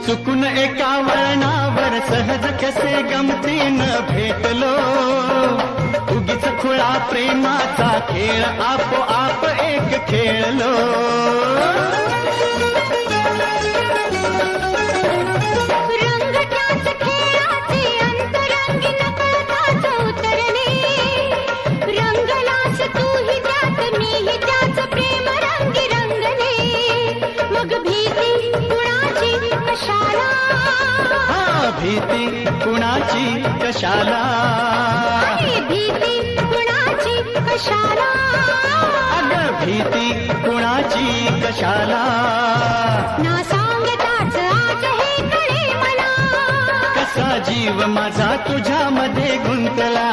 चुकून एका वळणावर सहज कसे गमतीनं भेटलो, उगीच खुळा प्रेमाचा खेळ आपोआप एक खेळलो. भीती कुणाची कशाला, भीती कुणाची कशाला, अगं भीती कुणाची कशाला. ना सांगताच आज हे कळे मला, कसा जीव माझा तुझ्यामध्ये गुंतला.